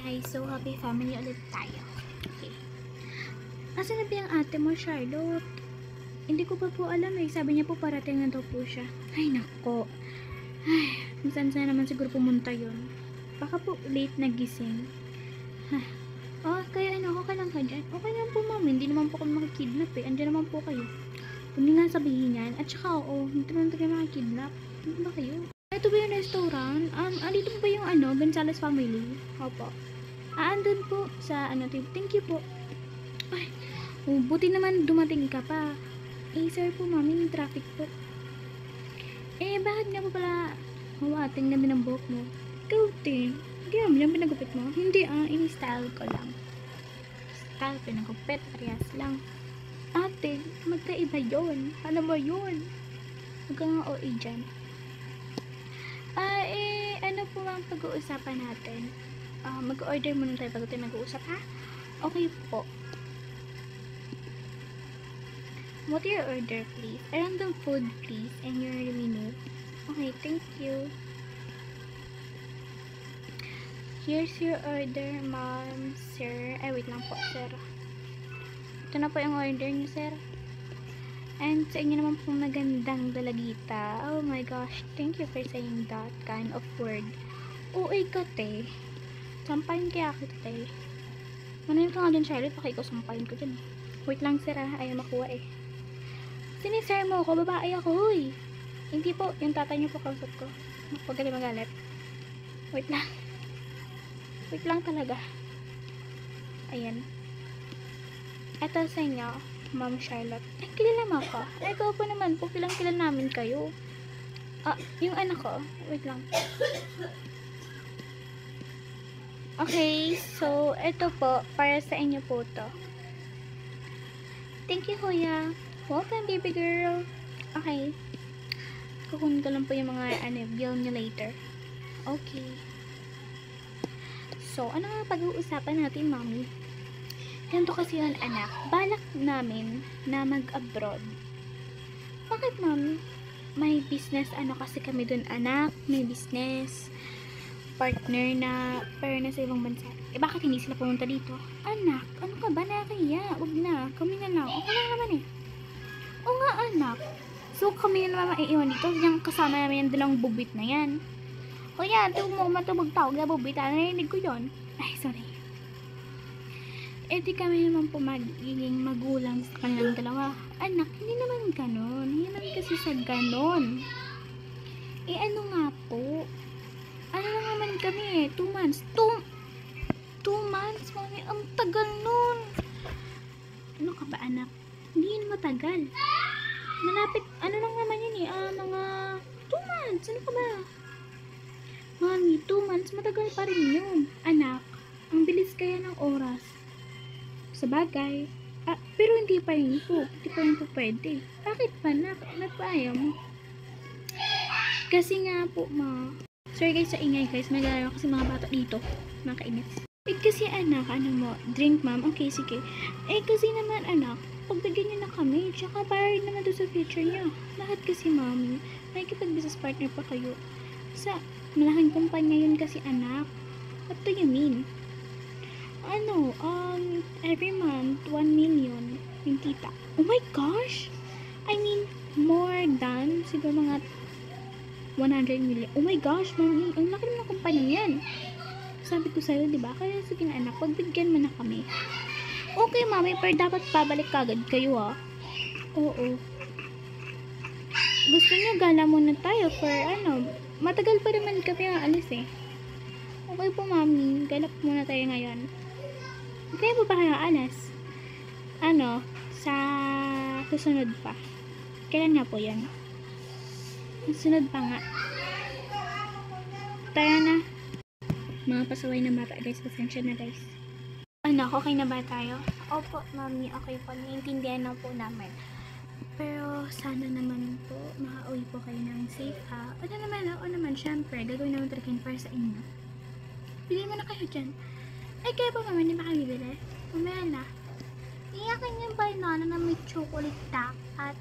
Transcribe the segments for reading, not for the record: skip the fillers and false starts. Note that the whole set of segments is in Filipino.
Okay, so happy family ulit tayo. Okay. Asan na ba yung ate mo, Charlotte? Hindi ko pa po alam eh. Sabi niya po parating na daw po siya. Ay, nako. Ay, saan naman siguro pumunta yun. Baka po late nagising. Oh, kaya ano, okay lang ka dyan? Okay naman po, mami. Hindi naman po kami makikidnap eh. Andiyan naman po kayo. Hindi nga sabihin yan. At saka, hindi naman tayo makikidnap. Hindi ba kayo? Ito ba yung restaurant? Dito ba yung Gonzales family? Opo. Andun po sa thank you po. Ay, buti naman dumating ka pa. Sir po, mami, may traffic po. Bakit nga po pala ating ganda ng buhok mo? Ikaw, te. Kaya mo yung pinagupit mo? Hindi, ini-style ko lang. Style, pinagupit, parehas lang. Ate, magkaiba yun. Ano ba yun? Huwag ka nga OA dyan. Ano po ang pag-uusapan natin? Mag-order muna tayo bago tayo mag-uusap, ha? Okay po. What your order, please? A random food, please. And your menu. Okay, thank you. Here's your order, ma'am, sir. Wait lang po, sir. Ito na po yung order niyo, sir. And sa inyo naman pong magandang dalagita. Oh my gosh, thank you for saying that kind of word. Uy ka, te. Sampahin kaya kita, te. Manayin ka nga dyan, Charlotte. Baka ikaw sampahin ko dyan. Wait lang, sir, ayaw makuha eh. Sinisir mo ako, babae ako, huy. Hindi po, yung tatay niyo po kausap ko. Huwag ka na magalit. Wait lang. Wait lang talaga. Ayan. Ito sa inyo, Ma'am Charlotte. Kilala mo ako. Ikaw po naman po, kilala namin kayo. Yung anak ko. Wait lang. Okay, so, ito po, para sa inyo po to. Thank you, kuya. Welcome, baby girl. Okay. Kukunin ko lang po yung mga, bill nyo later. Okay. So, ano nga pag-uusapan natin, mami? Ganito kasi yun, anak. Balak namin na mag-abroad. Bakit, mami? May business, kasi kami dun, anak. May business. Partner na, pero nasa ibang bansa. Bakit hindi sila pumunta dito? Anak, ano ka ba? Nakakaya. Huwag na. Kami na lang. Okay lang naman eh. Oo nga, anak. So, kami na naman maiiwan dito. Yung kasama namin yung dalang bubit na yan. O yan, tuwag mo matubag tawag na bubit. Narinig ko yun. Ay, sorry. Di kami naman po magiging magulang sa kanilang dalawa. Anak, hindi naman ganon. Hindi naman kasi sa ganon. Ano nga po? Ano lang naman kami 2 months. 2 months, mami. Ang tagal nun. Ano ka ba, anak? Hindi yun matagal. Malapit, ano lang naman yun mga 2 months. Ano ka ba? Mami, 2 months, matagal pa rin yun. Anak, ang bilis kaya ng oras. Sa bagay. Pero hindi pa rin po. Hindi pa rin po pwede. Bakit pa, nagpaayaw mo? Kasi nga po, sorry guys sa ingay guys. Nagalaw kasi mga bata dito. Nakainis. Kasi anak, drink ma'am. Okay, sige. Kasi naman anak, pagbigyan niyo na kami. Tsaka para rin naman doon sa future niya. Lahat kasi mami, nakikipag-business partner pa kayo. Sa malaking kumpanya yun kasi anak. What do you mean? Every month, 1 million yung kita. Oh my gosh! I mean, more than, siguro mga 100 million. Oh my gosh, mami, ang laki naman ng kumpanya yan. Sabi ko sa'yo, diba? Kaya sige na anak, pagbigyan mo na kami. Okay, mami, pero dapat pabalik kagad kayo, ha? Oo. Gusto nyo, gala muna tayo for, matagal pa naman kami alis, eh. Okay po, mami, gala po muna tayo ngayon. Kaya po ba kayo alas? Sa susunod pa. Kailan nga po yan? Susunod pa nga. Tara na. Mga pasaway na bata, guys. Pasensya na, guys. Anak, okay na ba tayo? Opo, mami. Okay po. Naiintindihan na po namin. Pero, sana naman po, makauwi po kayo ng safe, ha? Oo naman, syempre. Gagawin naman talaga yun para sa inyo. Bili mo na kayo dyan. Kaya po, mami, hindi ba kayo bibili? Mamaya na. Iyakin yung banana na may chocolate top at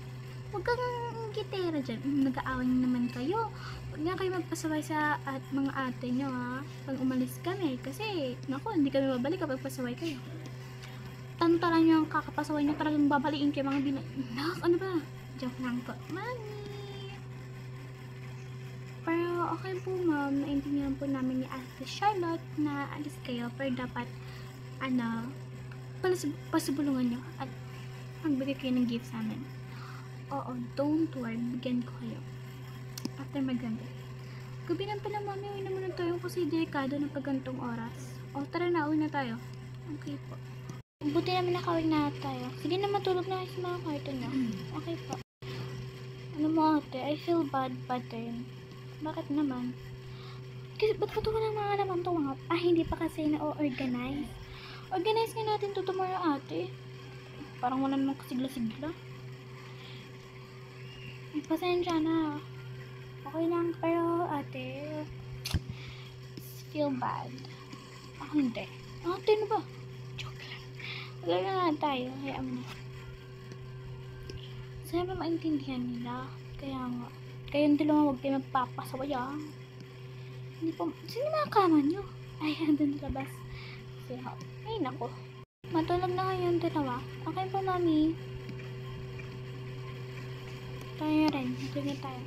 huwag kang gitera dyan. Nag-aaway naman kayo. Huwag nga kayo magpasaway sa mga ate nyo ha. Pag umalis kami. Kasi, naku, hindi kami mabalik kapag pasaway kayo. Tantaran nyo ang kakapasaway nyo. Talagang babaliin kayo mga Nak, ano ba? Joke lang po. Mami! Pero okay po ma'am, naintindihan po namin ni Ate Charlotte na alis kayo. Pero dapat, pasubulungan nyo at magbigay kayo ng gift sa amin. Oo, don't worry, bigyan ko kayo. After maganda. Gabi na pala mami, uwi na muna tayo kasi delikado na pagantong oras. O tara na, uwi na tayo. Okay po. Buti naman nakawin na tayo. Sige na, matulog na kayo sa mga kwarto nyo. Okay po. Ano mo ate, I feel bad din. Bakit naman? Kasi ba't ko ng mga naman ito? Hindi pa kasi na-organize. Organize nga natin to tomorrow ate. Parang wala namang kasigla-sigla. Pasensya na. Okay lang, pero ate, feel bad. Ako hindi. Ate, ano ba? Joke lang. Wala na nga tayo. Hayaan mo na. Sana maintindihan nila. Kaya nga. Kayong dalawa huwag kayo magpapasaway ah. Hindi po. Sino mga kama nyo? Ay, andun sa labas. Ay, nako. Matulog na kayong dalawa. Okay po, mami. Tayo rin. Matulog na tayo.